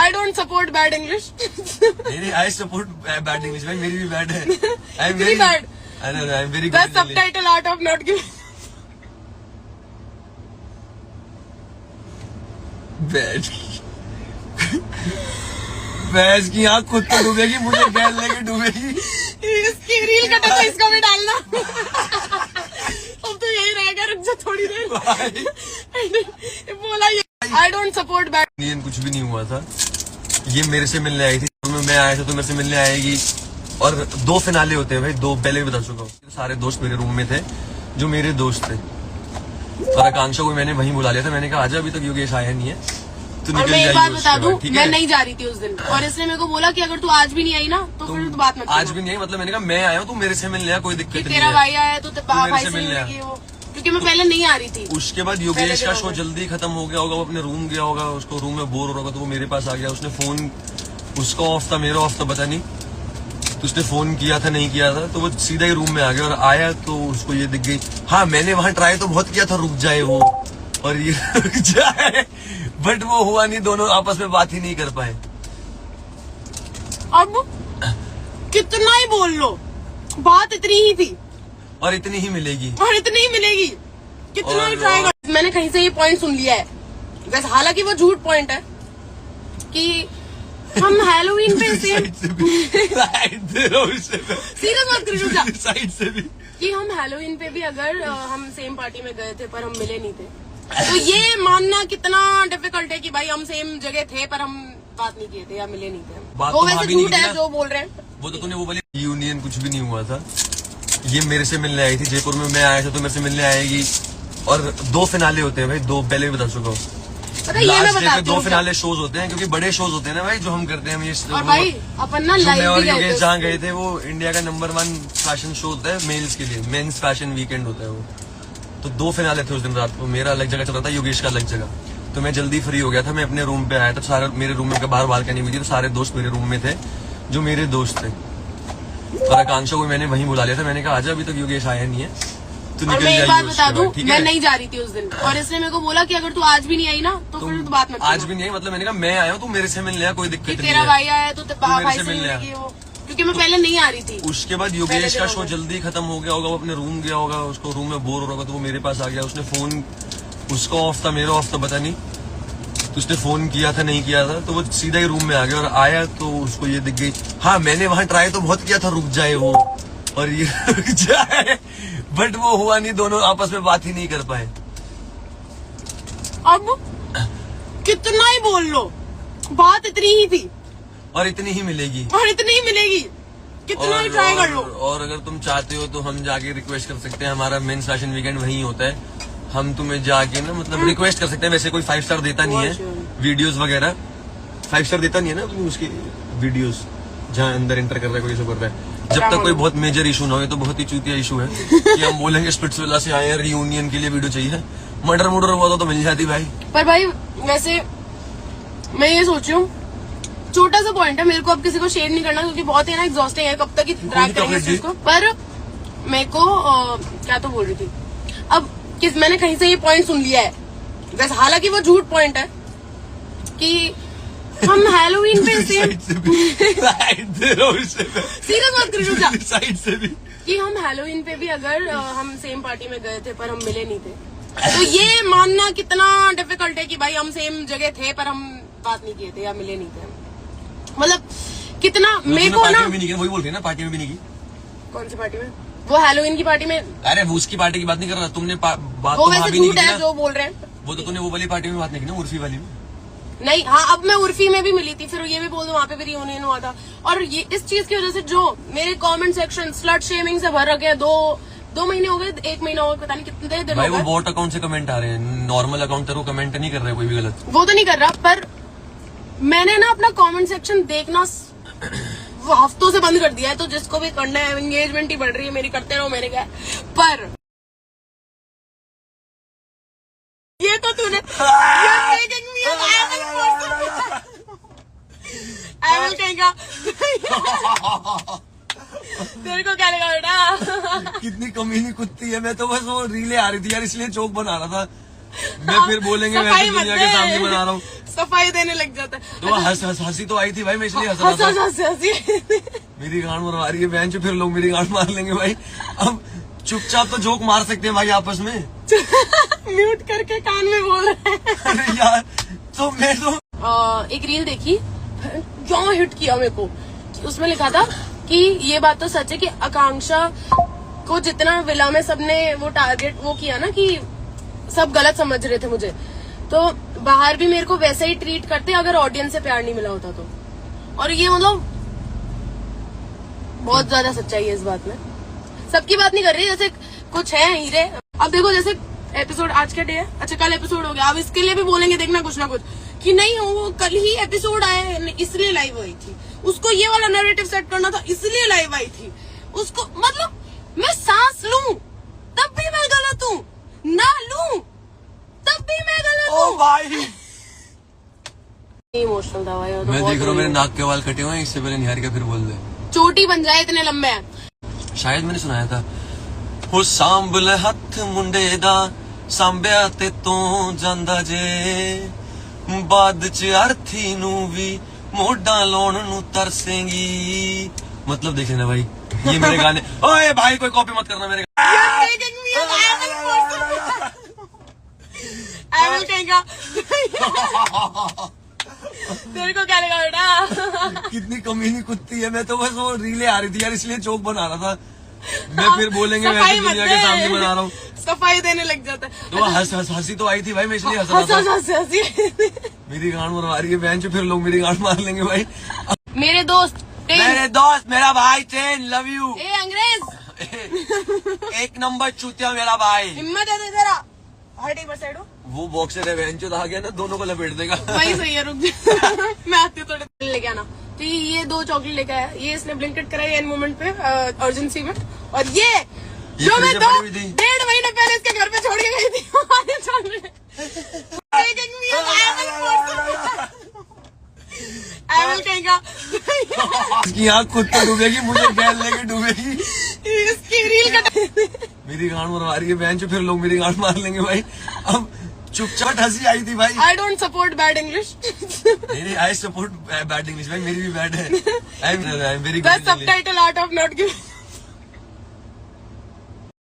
I don't support bad English. नहीं, I support bad English. भाई मेरी भी bad है. I'm very bad. I know, I'm very The good. subtitle art of not giving. Bad. भैंस की आँख खुद तो डूबेगी, मुझे गैल लेके डूबेगी. इसकी रील कटे तो इसको भी डालना. अब तो यही रहेगा, रुक जा थोड़ी देर. बोला ये I don't support bad. कुछ भी नहीं हुआ था. ये मेरे से मिलने आई थी, मैं आया था तो मेरे से मिलने आएगी. और 2 फिनाले होते हैं भाई, 2 पहले भी बता चुका हूँ. सारे दोस्त मेरे रूम में थे जो मेरे दोस्त थे. और आकांक्षा को मैंने वहीं बुला लिया था. मैंने कहा आजा, अभी तक योगेश आया नहीं है, तो और मैं एक बात बता दूं, मैं नहीं जा रही थी उस दिन. और इसने मेरे को बोला कि अगर तू आज भी नहीं आई ना तो फिर तो बात मत. आज भी नहीं आई मतलब मैंने कहा मैं आया हूँ, तू मेरे से मिलने आया, कोई दिक्कत नहीं है. तेरा भाई आया तो भाई से मिलेगी वो, क्योंकि मैं पहले नहीं आ रही थी. उसके बाद योगेश का शो जल्दी खत्म हो गया होगा, वो अपने रूम गया होगा, उसको रूम में बोर हो रहा होगा तो वो मेरे पास आ गया. उसने फोन, उसका ऑफ था, मेरा ऑफ था, पता नहीं. तो उसने फोन किया था नहीं किया था, तो वो सीधा ही रूम में आ गया. और आया तो उसको ये दिख गई. हाँ, मैंने वहां ट्राई तो बहुत किया था रुक जाए वो, और ये रुक जाए, बट वो हुआ नहीं. दोनों आपस में बात ही नहीं कर पाए. अब कितना ही बोल लो, बात इतनी ही थी और इतनी ही मिलेगी, और इतनी ही मिलेगी. कितना ही ट्राई कर. मैंने कहीं से ये पॉइंट सुन लिया है, वैसे हालांकि वो झूठ पॉइंट है, कि हम हैलोवीन पे सीरियस बात करें साइड से भी, कि हम हैलोवीन पे भी अगर हम सेम पार्टी में गए थे पर हम मिले नहीं थे, तो ये मानना कितना डिफिकल्ट है कि भाई हम सेम जगह थे पर हम बात नहीं किए थे या मिले नहीं थे. वो वैसे झूठ है जो बोल रहे हैं. वो तो तूने वो बोली यूनियन, कुछ भी नहीं हुआ था. ये मेरे से मिलने आई थी जयपुर में, मैं आया था तो मेरे से मिलने आएगी. और 2 फिनाले होते हैं भाई, 2 पहले भी बता चुका हूँ. लास्ट डे पे 2 फिनाले शोज होते हैं, क्योंकि बड़े शोज होते हैं ना भाई जो हम करते हैं. हम ये और भाई अपन ना लाइव और भी गए थे. जहाँ गए थे वो इंडिया का नंबर 1 फैशन शो होता है मेल्स के लिए, मेंस फैशन वीकेंड होता है वो. तो 2 फिनाले थे उस दिन रात को. मेरा अलग जगह चल रहा था, योगेश का अलग जगह. तो मैं जल्दी फ्री हो गया था, मैं अपने रूम पे आया था. सारे मेरे रूम में बाहर बालकनी में थी, तो सारे दोस्त मेरे रूम में थे जो मेरे दोस्त थे. और आकांक्षा को मैंने वहीं बुला लिया था. मैंने कहा आजा, अभी तक योगेश आया नहीं है, तो और मैं एक बात बता दूं, मैं नहीं जा रही थी उस दिन. और इसने मेरे को बोला कि अगर तू आज भी नहीं आई ना तो फिर तो बात मत. आज भी नहीं आई मतलब मैंने कहा मैं आया हूँ, तू मेरे से मिलने आया, कोई दिक्कत नहीं है. तेरा भाई आया तो भाई से मिलेगी वो, क्योंकि मैं पहले नहीं आ रही थी. उसके बाद योगेश का शो जल्दी खत्म हो गया होगा, वो अपने रूम गया होगा, उसको रूम में बोर हो रहा होगा, तो वो मेरे पास आ गया. उसने फोन, उसका ऑफ था, मेरा ऑफ था, पता नहीं. तो उसने फोन किया था नहीं किया था, तो वो सीधा ही रूम में आ गया. और आया तो उसको ये दिख गई. हाँ, मैंने वहां ट्राई तो बहुत किया था रुक जाए वो, और ये रुक जाए, बट वो हुआ नहीं. दोनों आपस में बात ही नहीं कर पाए. अब कितना ही बोल लो, बात इतनी ही थी और इतनी ही मिलेगी, और इतनी ही मिलेगी. कितना ही ट्राई कर लो. और अगर तुम चाहते हो तो हम जाके रिक्वेस्ट कर सकते हैं. हमारा मेंस फैशन वीकेंड वहीं होता है. हम तुम्हें जाके ना मतलब रिक्वेस्ट कर सकते हैं. वैसे कोई 5 स्टार देता नहीं है वीडियोस वगैरह, 5 स्टार देता नहीं है ना उसकी वीडियोस, जहाँ अंदर एंटर कर रहा है कोई सब कर रहा है. जब तक कोई बहुत मेजर इशू ना हो, तो बहुत ही चूतिया इशू है कि हम बोलेंगे स्पिट्सविला से आए हैं, रियूनियन के लिए वीडियो चाहिए. मर्डर हुआ तो मिल जाती भाई. पर भाई वैसे मैं ये सोच रही हूँ, छोटा सा पॉइंट है, मेरे को अब किसी को शेयर नहीं करना क्योंकि बहुत ही ना एग्जॉस्टिंग है. कब तक ही ड्रैग करेंगे इस चीज को. पर मेरे को क्या तो बोल रही थी. अब मैंने कहीं से ये पॉइंट सुन लिया है, वैसे हालांकि वो झूठ पॉइंट है, कि हम हैलोवीन पे सीरियस बात करें साइड से भी, कि हम हैलोवीन पे भी अगर हम सेम पार्टी में गए थे पर हम मिले नहीं थे, तो ये मानना कितना डिफिकल्ट है कि भाई हम सेम जगह थे पर हम बात नहीं किए थे या मिले नहीं थे. मतलब कितना मेरे को ना, वही बोल रही है ना, पार्टी में भी नहीं की. कौन सी पार्टी में? वो हैलोवीन की पार्टी में. अरे वो उसकी पार्टी की बात नहीं कर रहा. तुमने बात वो वैसे झूठ है जो बोल रहे हैं. वो तो तूने वो वाली पार्टी में बात नहीं की ना, उर्फी वाली में. नहीं, हाँ, अब मैं उर्फी में भी मिली थी. फिर ये भी बोल दूं वहाँ पे भी रियूनियन हुआ था. और ये इस चीज की वजह से जो मेरे कमेंट सेक्शन स्लट शेमिंग से भर रखे हैं. 2 महीने हो गए, 1 महीना हो गया, पता नहीं कितने दिन भाई. हो गए. वो बॉट अकाउंट से कमेंट आ रहे हैं, नॉर्मल अकाउंट से वो कमेंट नहीं कर रहे कोई भी गलत. वो तो नहीं कर रहा, पर मैंने ना अपना कमेंट सेक्शन देखना वो हफ्तों से बंद कर दिया है. तो जिसको भी करना है, एंगेजमेंट ही बढ़ रही है मेरी, करते रहो, मेरे क्या. पर ये तो तूने तेरे को क्या लगा बेटा? कितनी कमीनी कुत्ती है. मैं तो बस वो रीले आ रही थी यार, इसलिए चौक बना रहा था. मैं फिर बोलेंगे मैं तो दुनिया के सामने बना रहा हूँ. सफाई देने लग जाता है। तो हंसी तो आई थी भाई, मैं इसलिए हंस रहा था। हंसी मेरी गांड मरवा रही है बहन जो, फिर लोग मेरी गांड मार लेंगे भाई। अब चुपचाप तो जोक मार सकते हैं भाई आपस में। म्यूट करके कान में बोल रहे हैं। अरे यार तो मैं तो एक रील देखी, क्यों हिट किया मेरे को। उसमें लिखा था कि ये बात तो सच है कि आकांक्षा को जितना विला में सबने वो टारगेट वो किया ना, कि सब गलत समझ रहे थे मुझे, तो बाहर भी मेरे को वैसे ही ट्रीट करते अगर ऑडियंस से प्यार नहीं मिला होता तो। और ये मतलब बहुत ज्यादा सच्चाई है इस बात में। सबकी बात नहीं कर रही, जैसे कुछ है हीरे। अब देखो जैसे एपिसोड आज का डे है, अच्छा कल एपिसोड हो गया, अब इसके लिए भी बोलेंगे देखना कुछ ना कुछ कि नहीं वो कल ही एपिसोड आया इसलिए लाइव आई थी, उसको ये वाला नैरेटिव सेट करना था इसलिए लाइव आई थी, उसको मतलब मैं सांस लूं तब भी मैं गलत हूँ, ना लूं तब भी मैं गलत हूँ। ओ भाई इमोशनल था भाई। मैं देख रहा हूँ मेरे नाक के बाल कटे हुए हैं, इससे पहले निहारिका फिर बोल दे चोटी बन जाए इतने लंबे हैं। शायद मैंने सुनाया था, हो सांभल हथ मुंडे दा सांभਿਆ ते तो ਜਾਂਦਾ जे बाद च अर्थी नू भी मोडा लाउण नू तरसेंगी। मतलब देख लेना भाई, ये मेरे गाने। ओए भाई कोई कॉपी मत करना मेरे तेरे को क्या लगा बेटा? कितनी कमीनी कुत्ती है। मैं तो बस वो रीले आ रही थी यार, इसलिए जोक बना रहा था। मैं फिर बोलेंगे वैसे दुनिया के सामने बना रहा हूँ। सफाई देने लग जाता है। तो हंसी तो आई थी भाई, मैं इसलिए हंस रहा था। हंसी मेरी गांड मरवा रही है बहन जो, फिर लोग मेरी गांड मार लेंगे भाई। मेरे दोस्त मेरा भाई चैन लव यू। ए अंग्रेज एक नंबर चूतिया मेरा भाई। हिम्मत है तेरा, हट एक बार साइड हो। वो बॉक्सर है बहन जो, आ गया ना दोनों को लपेट देगा। वही सही है, रुक जा। मैं आती हूँ थोड़े लेके आना। तो ये 2 चॉकलेट लेके आया, ये इसने ब्लिंकिट कराई एंड मोमेंट पे अर्जेंसी में। और ये जो मैं 1.5 महीने पहले इसके घर पे छोड़ के गई थी इसकी आँख खुद तो डूबेगी, मुझे गैल लेके डूबेगी। इसकी रील मेरी गांड मरवा रही है बहन जो, फिर लोग मेरी गांड मार लेंगे भाई। अब चुपचाप हंसी आई थी भाई। I don't support bad English. नहीं आई सपोर्ट बैड इंग्लिश भाई, मेरी भी बैड है। I am very good. Subtitle art of not giving.